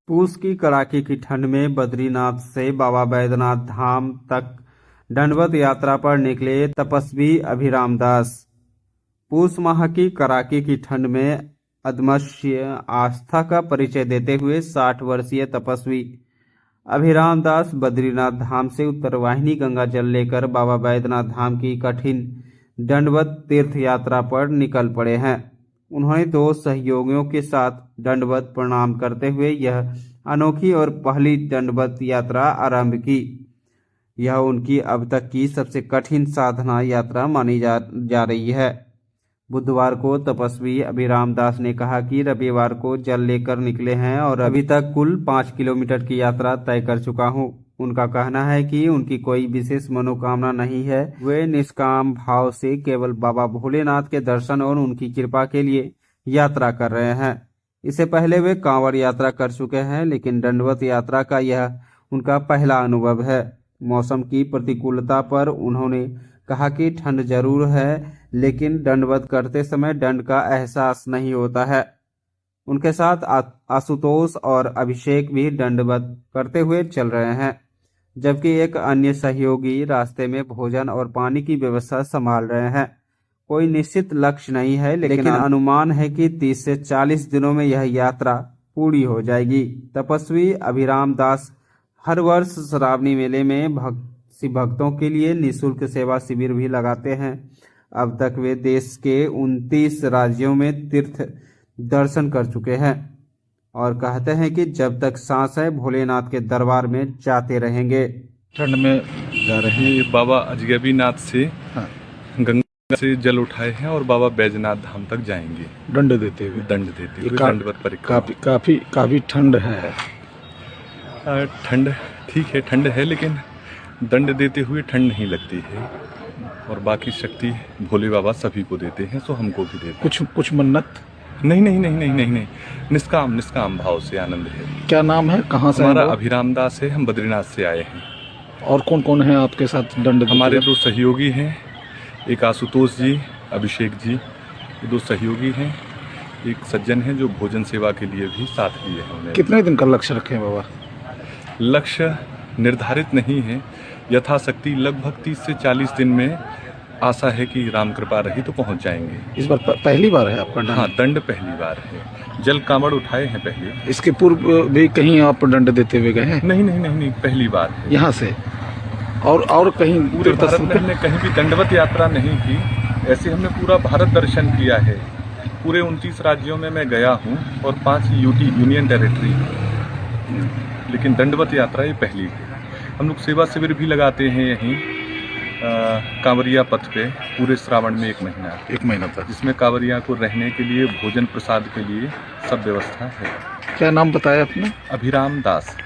पूस की कड़ाके की ठंड में बद्रीनाथ से बाबा बैद्यनाथ धाम तक दंडवत यात्रा पर निकले तपस्वी अभिराम दास। पूस माह की कड़ाके की ठंड में अदम्य आस्था का परिचय देते हुए 60 वर्षीय तपस्वी अभिराम दास बद्रीनाथ धाम से उत्तरवाहिनी गंगा जल लेकर बाबा बैद्यनाथ धाम की कठिन दंडवत तीर्थ यात्रा पर निकल पड़े हैं। उन्होंने 2 सहयोगियों के साथ दंडवत प्रणाम करते हुए यह अनोखी और पहली दंडवत यात्रा आरंभ की। यह उनकी अब तक की सबसे कठिन साधना यात्रा मानी जा रही है। बुधवार को तपस्वी अभिराम दास ने कहा कि रविवार को जल लेकर निकले हैं और अभी तक कुल 5 किलोमीटर की यात्रा तय कर चुका हूं। उनका कहना है कि उनकी कोई विशेष मनोकामना नहीं है। वे निष्काम भाव से केवल बाबा भोलेनाथ के दर्शन और उनकी कृपा के लिए यात्रा कर रहे हैं। इससे पहले वे कांवड़ यात्रा कर चुके हैं, लेकिन दंडवत यात्रा का यह उनका पहला अनुभव है। मौसम की प्रतिकूलता पर उन्होंने कहा कि ठंड जरूर है, लेकिन दंडवत करते समय दंड का एहसास नहीं होता है। उनके साथ आशुतोष और अभिषेक भी दंडवत करते हुए चल रहे हैं, जबकि एक अन्य सहयोगी रास्ते में भोजन और पानी की व्यवस्था संभाल रहे हैं। कोई निश्चित लक्ष्य नहीं है, लेकिन अनुमान है कि 30 से 40 दिनों में यह यात्रा पूरी हो जाएगी। तपस्वी अभिराम दास हर वर्ष श्रावणी मेले में भक्तों के लिए निःशुल्क सेवा शिविर भी लगाते हैं। अब तक वे देश के 29 राज्यों में तीर्थ दर्शन कर चुके हैं और कहते हैं कि जब तक सांस है भोलेनाथ के दरबार में जाते रहेंगे। ठंड में जा रहे हैं। बाबा अजगबीनाथ से गंगा से जल उठाए हैं और बाबा बैजनाथ धाम तक जाएंगे दंड देते हुए दंडवत परिक्रमा। काफी ठंड है। ठंड ठीक है, ठंड है, लेकिन दंड देते हुए ठंड नहीं लगती है और बाकी शक्ति भोले बाबा सभी को देते हैं, सो हमको भी देते हैं। कुछ मन्नत नहीं, निष्काम भाव से आनंद है। क्या नाम है, कहाँ से? हमारा अभिराम दास है, हम बद्रीनाथ से आए हैं। और कौन कौन है आपके साथ दंड? हमारे 2 सहयोगी हैं, एक आशुतोष जी, अभिषेक जी, 2 सहयोगी हैं। एक सज्जन है जो भोजन सेवा के लिए भी साथ लिए हैं। कितने दिन का लक्ष्य रखे हैं बाबा? लक्ष्य निर्धारित नहीं है, यथाशक्ति लगभग 30 से 40 दिन में आशा है कि राम कृपा रही तो पहुंच जाएंगे। इस बार पहली बार है आपका दंड? हाँ, दंड पहली बार है। जल कांवड़ उठाए हैं पहले। इसके पूर्व भी कहीं आप दंड देते हुए गए हैं? नहीं, पहली बार है। यहाँ से और कहीं पूरे भारत में हमने कहीं भी दंडवत यात्रा नहीं की। ऐसे हमने पूरा भारत दर्शन किया है। पूरे 29 राज्यों में मैं गया हूँ और 5 यूनियन टेरिटरी, लेकिन दंडवत यात्रा ये पहली है। हम लोग सेवा शिविर भी लगाते हैं यहीं कांवरिया पथ पे पूरे श्रावण में 1 महीना तक, जिसमें कांवरिया को रहने के लिए, भोजन प्रसाद के लिए सब व्यवस्था है। क्या नाम बताया आपने? अभिराम दास।